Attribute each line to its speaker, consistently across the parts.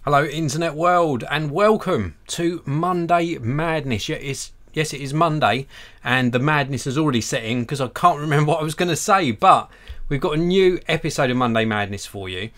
Speaker 1: Hello internet world and welcome to Monday Madness. Yes, it is Monday and the madness has already set in because I can't remember what I was going to say, but we've got a new episode of Monday Madness for you.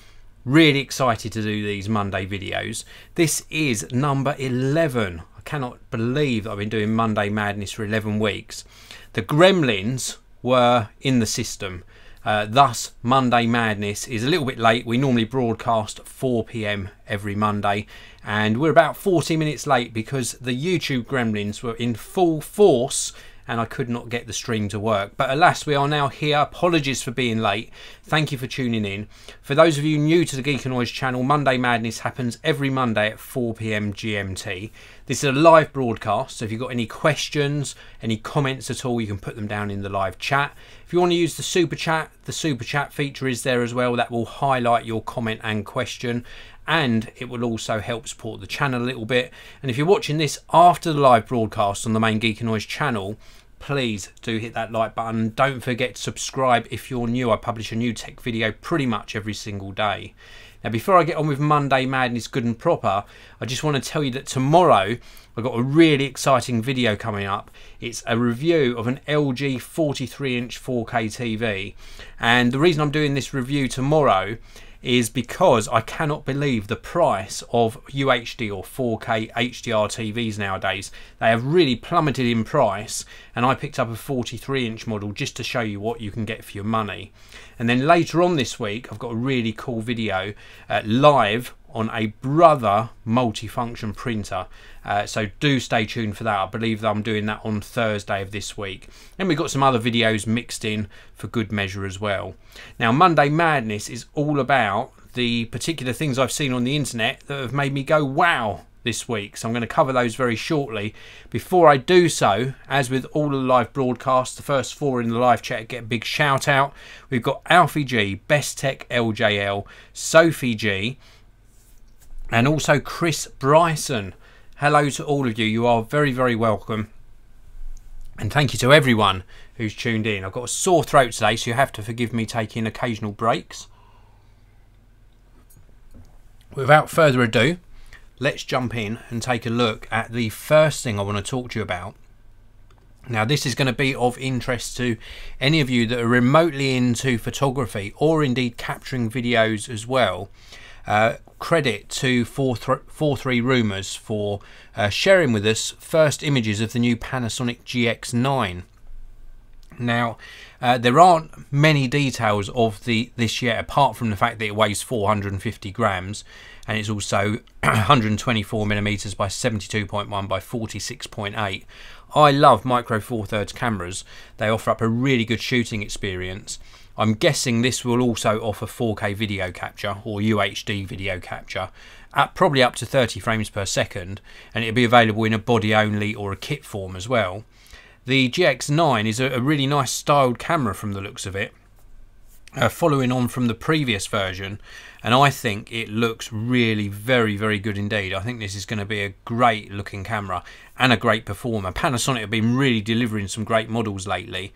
Speaker 1: Really excited to do these Monday videos. This is number 11. I cannot believe that I've been doing Monday Madness for 11 weeks. The gremlins were in the system. Thus, Monday Madness is a little bit late. We normally broadcast 4 PM every Monday, and we're about 40 minutes late because the YouTube gremlins were in full force and I could not get the stream to work. But alas, we are now here. Apologies for being late. Thank you for tuning in. For those of you new to the Geekanoids channel, Monday Madness happens every Monday at 4 PM GMT. This is a live broadcast, so if you've got any questions, any comments at all, you can put them down in the live chat. If you want to use the super chat feature is there as well. That will highlight your comment and question, and it will also help support the channel a little bit. And if you're watching this after the live broadcast on the main Geekanoids channel, please do hit that like button. Don't forget to subscribe if you're new. I publish a new tech video pretty much every single day. Now, before I get on with Monday Madness good and proper, I just want to tell you that tomorrow I've got a really exciting video coming up. It's a review of an LG 43-inch 4K TV. And the reason I'm doing this review tomorrow is because I cannot believe the price of UHD or 4K HDR TVs nowadays. They have really plummeted in price, and I picked up a 43-inch model just to show you what you can get for your money. And then later on this week I've got a really cool video live on a Brother multifunction printer, so do stay tuned for that. I believe that I'm doing that on Thursday of this week, and we've got some other videos mixed in for good measure as well. Now, Monday Madness is all about the particular things I've seen on the internet that have made me go wow this week, so I'm going to cover those very shortly. Before I do so, as with all the live broadcasts, the first 4 in the live chat get a big shout out. We've got Alfie G, Best Tech LJL, Sophie G, and also Chris Bryson. Hello to all of you. You are very, very welcome. And thank you to everyone who's tuned in. I've got a sore throat today, so you have to forgive me taking occasional breaks. Without further ado, let's jump in and take a look at the first thing I want to talk to you about. Now, this is going to be of interest to any of you that are remotely into photography or indeed capturing videos as well. Credit to 43 Rumors for sharing with us first images of the new Panasonic GX9. Now, there aren't many details of this yet, apart from the fact that it weighs 450 grams and it's also 124 millimeters by 72.1 by 46.8. I love Micro Four Thirds cameras. They offer up a really good shooting experience. I'm guessing this will also offer 4K video capture or UHD video capture at probably up to 30 frames per second, and it'll be available in a body only or a kit form as well. The GX9 is a really nice styled camera from the looks of it, following on from the previous version, and I think it looks really very, very good indeed. I think this is going to be a great looking camera and a great performer. Panasonic have been really delivering some great models lately.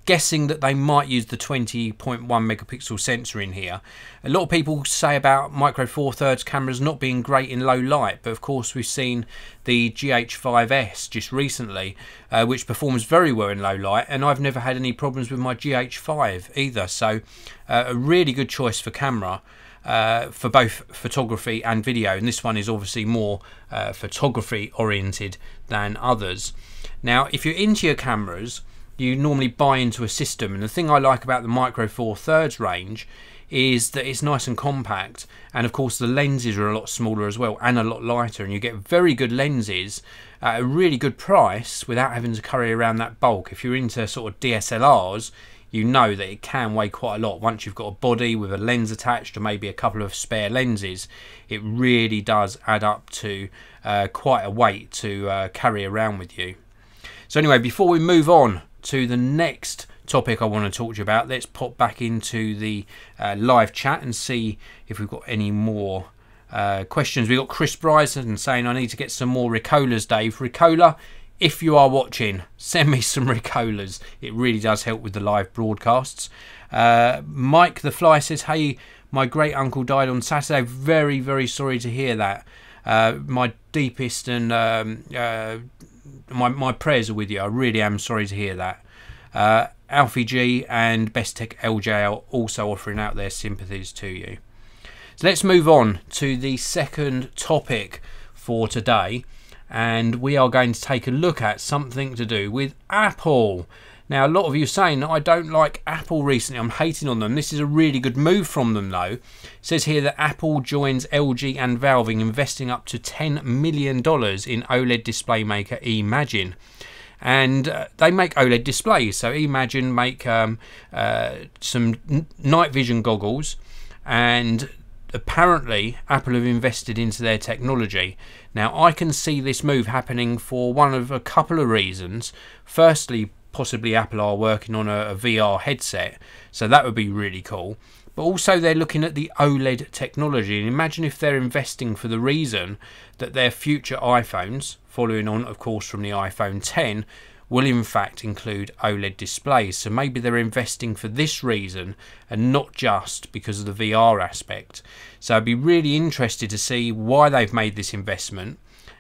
Speaker 1: Guessing that they might use the 20.1 megapixel sensor in here. A lot of people say about Micro Four Thirds cameras not being great in low light, but of course we've seen the GH5S just recently, which performs very well in low light, and I've never had any problems with my GH5 either. So a really good choice for camera. For both photography and video, and this one is obviously more photography oriented than others. Now, if you're into your cameras, you normally buy into a system, and the thing I like about the Micro Four Thirds range is that it's nice and compact, and of course the lenses are a lot smaller as well and a lot lighter, and you get very good lenses at a really good price without having to carry around that bulk. If you're into sort of DSLRs, you know that it can weigh quite a lot. Once you've got a body with a lens attached or maybe a couple of spare lenses, it really does add up to quite a weight to carry around with you. So anyway, before we move on to the next topic I want to talk to you about, let's pop back into the live chat and see if we've got any more questions. We've got Chris Bryson saying, I need to get some more Ricolas, Dave. Ricola, if you are watching, send me some Ricolas. It really does help with the live broadcasts. Mike the Fly says, hey, My great uncle died on Saturday. Very, very sorry to hear that. My deepest and my prayers are with you. I really am sorry to hear that. Alfie G and Best Tech LJ are also offering out their sympathies to you. So let's move on to the second topic for today, and we are going to take a look at something to do with Apple. Now, a lot of you are saying that I don't like Apple recently. I'm hating on them. This is a really good move from them, though. It says here that Apple joins LG and Valve in investing up to $10 million in OLED display maker eMagin. And they make OLED displays. So eMagin make some night vision goggles, and apparently Apple have invested into their technology. Now, I can see this move happening for one of a couple of reasons. Firstly, possibly Apple are working on a VR headset, so that would be really cool. But also they're looking at the OLED technology, and imagine if they're investing for the reason that their future iPhones, following on of course from the iPhone 10, will in fact include OLED displays. So maybe they're investing for this reason and not just because of the VR aspect. So I'd be really interested to see why they've made this investment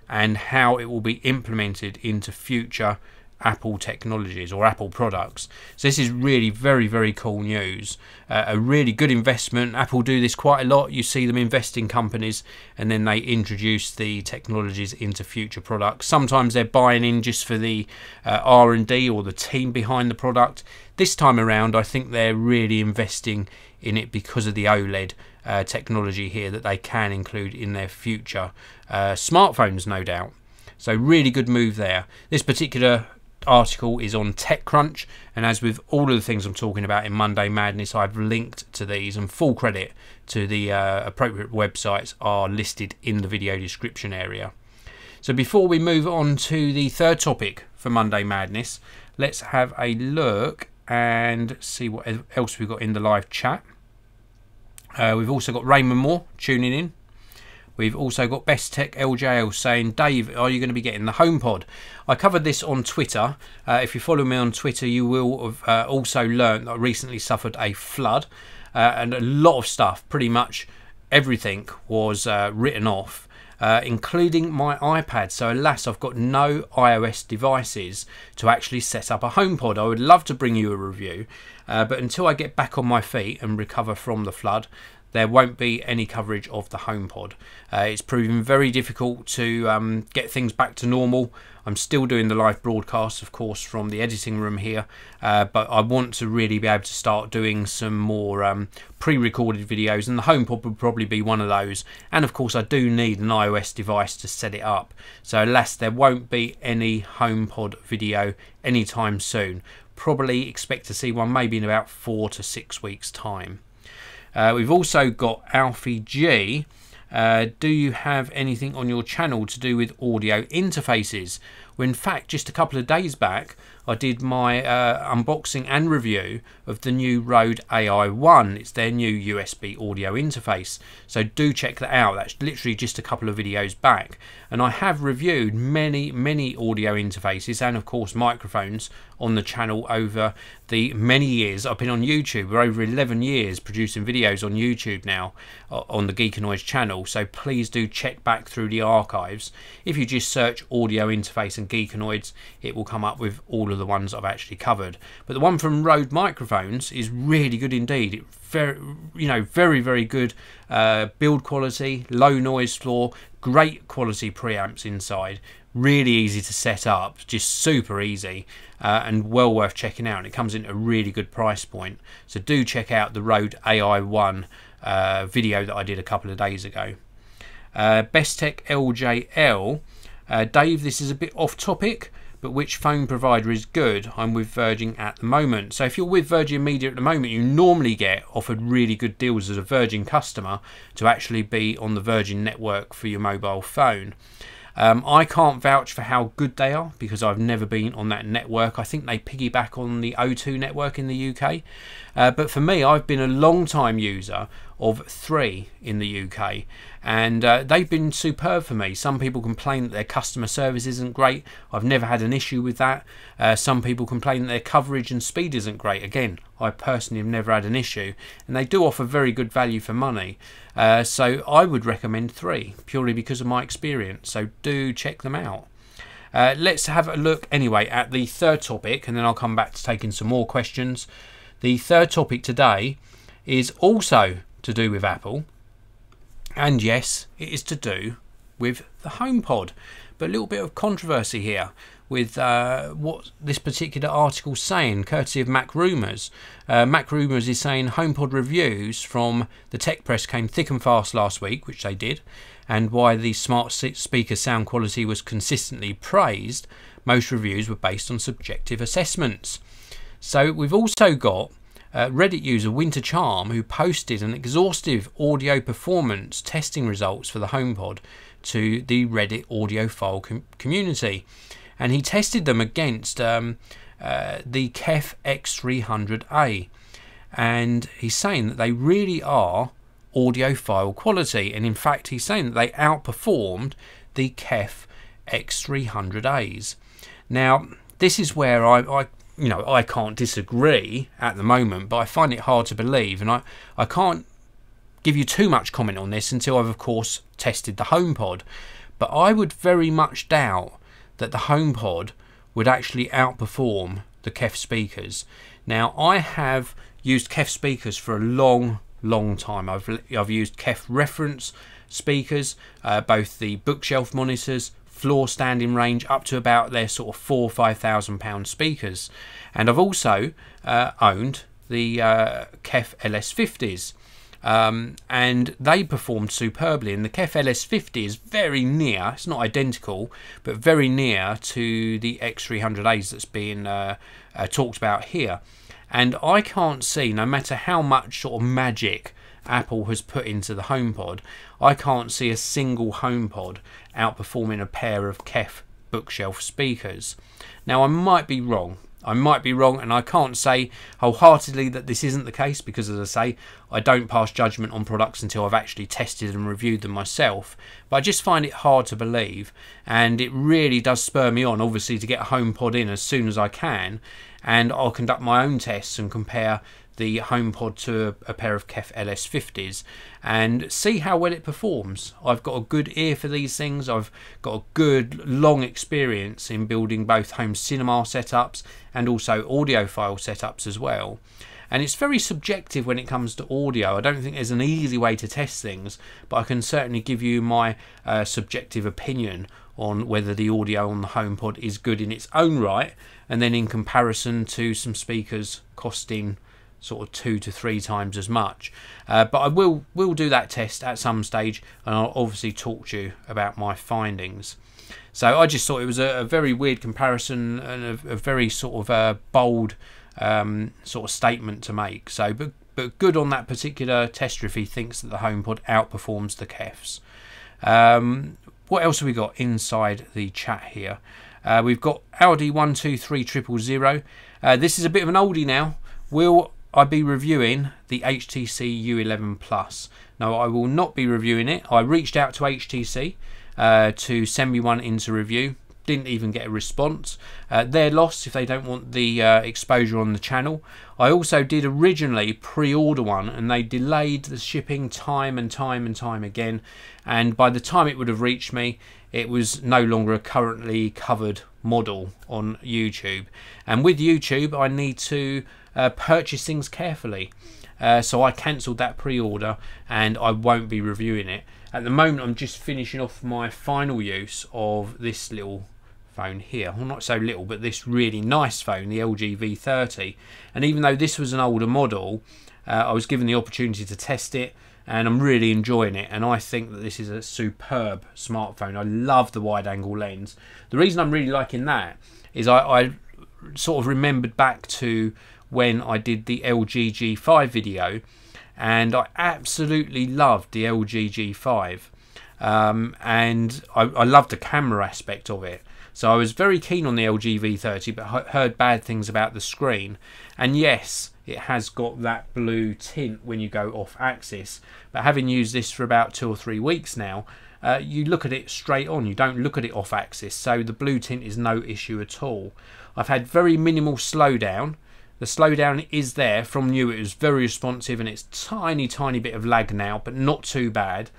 Speaker 1: and how it will be implemented into future Apple technologies or Apple products. So this is really very, very cool news. A really good investment. Apple do this quite a lot. You see them invest in companies and then they introduce the technologies into future products. Sometimes they're buying in just for the R&D or the team behind the product. This time around, I think they're really investing in it because of the OLED technology here that they can include in their future smartphones, no doubt. So really good move there. This particular article is on TechCrunch, and as with all of the things I'm talking about in Monday Madness, I've linked to these, and full credit to the appropriate websites are listed in the video description area. So before we move on to the third topic for Monday Madness, let's have a look and see what else we've got in the live chat. We've also got Raymond Moore tuning in. We've also got Best Tech LJL saying, Dave, are you going to be getting the HomePod? I covered this on Twitter. If you follow me on Twitter, you will have also learned that I recently suffered a flood, and a lot of stuff, pretty much everything was written off, including my iPad. So alas, I've got no iOS devices to actually set up a HomePod. I would love to bring you a review, but until I get back on my feet and recover from the flood, there won't be any coverage of the HomePod. It's proving very difficult to get things back to normal. I'm still doing the live broadcasts, of course, from the editing room here, but I want to really be able to start doing some more pre-recorded videos, and the HomePod will probably be one of those. And of course, I do need an iOS device to set it up. So alas, there won't be any HomePod video anytime soon. Probably expect to see one maybe in about 4 to 6 weeks' time. We've also got Alfie G. Do you have anything on your channel to do with audio interfaces? Well, in fact, just a couple of days back, I did my unboxing and review of the new Rode AI1. It's their new USB audio interface. So do check that out. That's literally just a couple of videos back. And I have reviewed many audio interfaces and, of course, microphones on the channel over the many years I've been on YouTube. We're over 11 years producing videos on YouTube now on the Geekanoids channel. So please do check back through the archives. If you just search audio interface and Geekanoids, it will come up with all of the ones I've actually covered. But the one from Rode Microphones is really good indeed. It very good build quality, low noise floor, great quality preamps inside, really easy to set up, just super easy, and well worth checking out. And it comes in at a really good price point, so do check out the Rode AI1 video that I did a couple of days ago. Best Tech LJL, Dave, this is a bit off topic, but which phone provider is good? I'm with Virgin at the moment. So if you're with Virgin Media at the moment, you normally get offered really good deals as a Virgin customer to actually be on the Virgin network for your mobile phone. I can't vouch for how good they are because I've never been on that network. I think they piggyback on the O2 network in the UK. But for me, I've been a long time user of 3 in the UK, and they've been superb for me. Some people complain that their customer service isn't great. I've never had an issue with that. Some people complain that their coverage and speed isn't great. Again, I personally have never had an issue, and they do offer very good value for money. So I would recommend 3 purely because of my experience, so do check them out. Let's have a look anyway at the third topic, and then I'll come back to taking some more questions. The third topic today is also to do with Apple, and yes, it is to do with the HomePod, but a little bit of controversy here with what this particular article is saying, courtesy of Mac Rumors. Mac Rumors is saying HomePod reviews from the tech press came thick and fast last week, which they did, and why the smart speaker sound quality was consistently praised. Most reviews were based on subjective assessments. So we've also got Reddit user Winter Charm, who posted an exhaustive audio performance testing results for the HomePod to the Reddit audiophile community, and he tested them against the KEF X300A, and he's saying that they really are audiophile quality, and in fact he's saying that they outperformed the KEF X300As. Now this is where I can't disagree at the moment, but I find it hard to believe, and I can't give you too much comment on this until I've of course tested the HomePod. But I would very much doubt that the HomePod would actually outperform the KEF speakers. Now I have used KEF speakers for a long time. I've used KEF reference speakers, both the bookshelf monitors, floor standing range, up to about their sort of £4,000 or £5,000 speakers, and I've also owned the KEF LS50s, and they performed superbly. And the KEF LS50 is very near, it's not identical, but very near to the X300As that's being talked about here. And I can't see, no matter how much sort of magic Apple has put into the HomePod, I can't see a single HomePod outperforming a pair of KEF bookshelf speakers. Now I might be wrong, and I can't say wholeheartedly that this isn't the case, because as I say, I don't pass judgment on products until I've actually tested and reviewed them myself. But I just find it hard to believe, and it really does spur me on obviously to get a HomePod in as soon as I can, and I'll conduct my own tests and compare the HomePod to a pair of KEF LS50s and see how well it performs. I've got a good ear for these things. I've got a good long experience in building both home cinema setups and also audiophile setups as well. And it's very subjective when it comes to audio. I don't think there's an easy way to test things, but I can certainly give you my subjective opinion on whether the audio on the HomePod is good in its own right, and then in comparison to some speakers costing sort of 2 to 3 times as much. But I will do that test at some stage, and I'll obviously talk to you about my findings. So I just thought it was a very weird comparison and a very sort of bold sort of statement to make. So but good on that particular tester if he thinks that the HomePod outperforms the KEFs. What else have we got inside the chat here? We've got Audi 123000. This is a bit of an oldie now. Will I be reviewing the HTC U11 Plus? No, I will not be reviewing it. I reached out to HTC to send me one into review. Didn't even get a response. Their loss if they don't want the exposure on the channel. I also did originally pre-order one, and they delayed the shipping time and time again, and by the time it would have reached me, it was no longer a currently covered model on YouTube. And with YouTube I need to purchase things carefully, so I cancelled that pre-order and I won't be reviewing it. At the moment I'm just finishing off my final use of this little phone here. Well, not so little, but this really nice phone, the LG V30. And even though this was an older model, I was given the opportunity to test it, and I'm really enjoying it, and I think that this is a superb smartphone. I love the wide angle lens. The reason I'm really liking that is I sort of remembered back to when I did the LG G5 video, and I absolutely loved the LG G5, and I loved the camera aspect of it. So I was very keen on the LG V30, but heard bad things about the screen. And yes, it has got that blue tint when you go off axis. But having used this for about 2 or 3 weeks now, you look at it straight on, you don't look at it off axis, so the blue tint is no issue at all. I've had very minimal slowdown. The slowdown is there. From new it was very responsive, and it's tiny bit of lag now, but not too bad.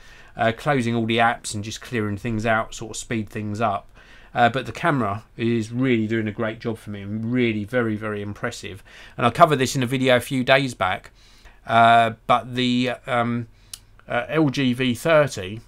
Speaker 1: Closing all the apps and just clearing things out sort of speed things up. But the camera is really doing a great job for me, and really very impressive. And I covered this in a video a few days back, but the LG V30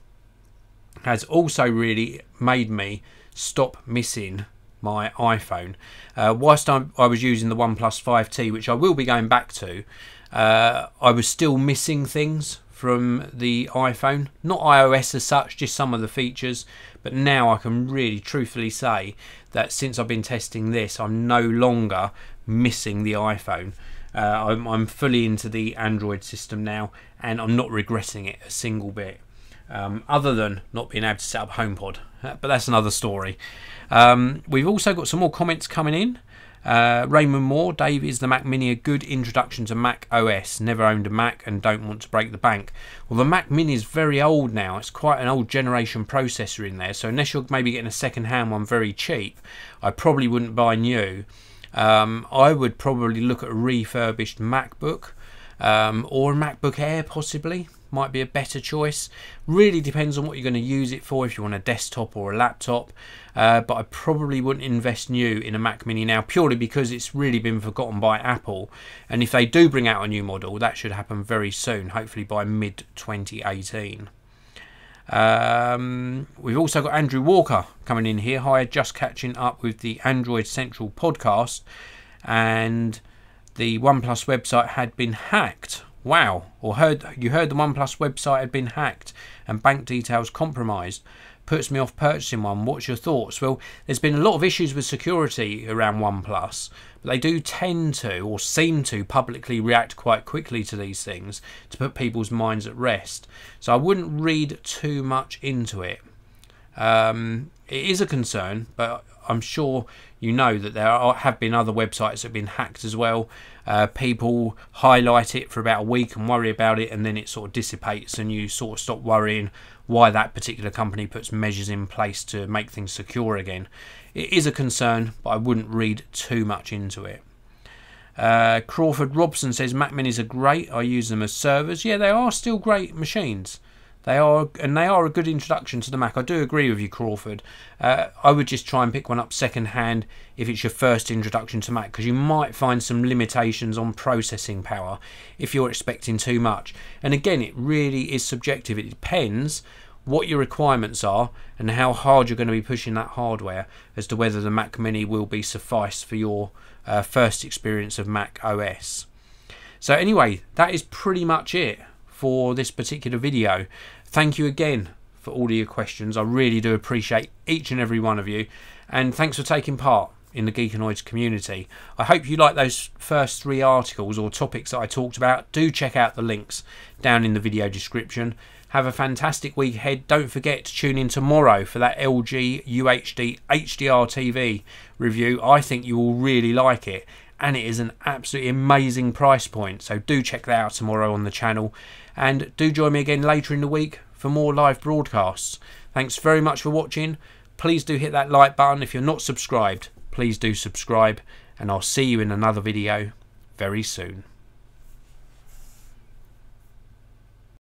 Speaker 1: has also really made me stop missing my iPhone. Whilst I was using the OnePlus 5T, which I will be going back to, I was still missing things from the iPhone. Not iOS as such, just some of the features. But now I can really truthfully say that since I've been testing this, I'm no longer missing the iPhone. I'm fully into the Android system now, and I'm not regretting it a single bit. Other than not being able to set up HomePod, but that's another story. We've also got some more comments coming in. Raymond Moore, Dave, is the Mac Mini a good introduction to Mac OS? Never owned a Mac and don't want to break the bank. Well, the Mac Mini is very old now. It's quite an old generation processor in there, so unless you're maybe getting a second-hand one very cheap, I probably wouldn't buy new. I would probably look at a refurbished MacBook, or a MacBook Air possibly. Might be a better choice. Really depends on what you're going to use it for, if you want a desktop or a laptop. But I probably wouldn't invest new in a Mac Mini now, purely because it's really been forgotten by Apple. And if they do bring out a new model, that should happen very soon, hopefully by mid 2018. We've also got Andrew Walker coming in here. Hi, just catching up with the Android Central podcast, and the OnePlus website had been hacked. Wow, or you heard the OnePlus website had been hacked and bank details compromised. Puts me off purchasing one. What's your thoughts? Well, there's been a lot of issues with security around OnePlus, but they do tend to, or seem to, publicly react quite quickly to these things to put people's minds at rest. So I wouldn't read too much into it. It is a concern, but I'm sure you know that there have been other websites that have been hacked as well. People highlight it for about a week and worry about it, and then it sort of dissipates and you sort of stop worrying why that particular company puts measures in place to make things secure again. It is a concern, but I wouldn't read too much into it. Crawford Robson says Mac Minis are great. I use them as servers. Yeah, they are still great machines. They are, and they are a good introduction to the Mac. I do agree with you, Crawford. I would just try and pick one up second hand if it's your first introduction to Mac, because you might find some limitations on processing power if you're expecting too much. And again, it really is subjective. It depends what your requirements are and how hard you're going to be pushing that hardware as to whether the Mac Mini will be suffice for your first experience of Mac OS. So anyway, that is pretty much it for this particular video. Thank you again for all of your questions. I really do appreciate each and every one of you, and thanks for taking part in the Geekanoids community. I hope you like those first 3 articles or topics that I talked about. Do check out the links down in the video description. Have a fantastic week ahead. Don't forget to tune in tomorrow for that LG UHD HDR TV review. I think you will really like it, and it is an absolutely amazing price point. So do check that out tomorrow on the channel, and do join me again later in the week for more live broadcasts. Thanks very much for watching. Please do hit that like button. If you're not subscribed, please do subscribe, and I'll see you in another video very soon.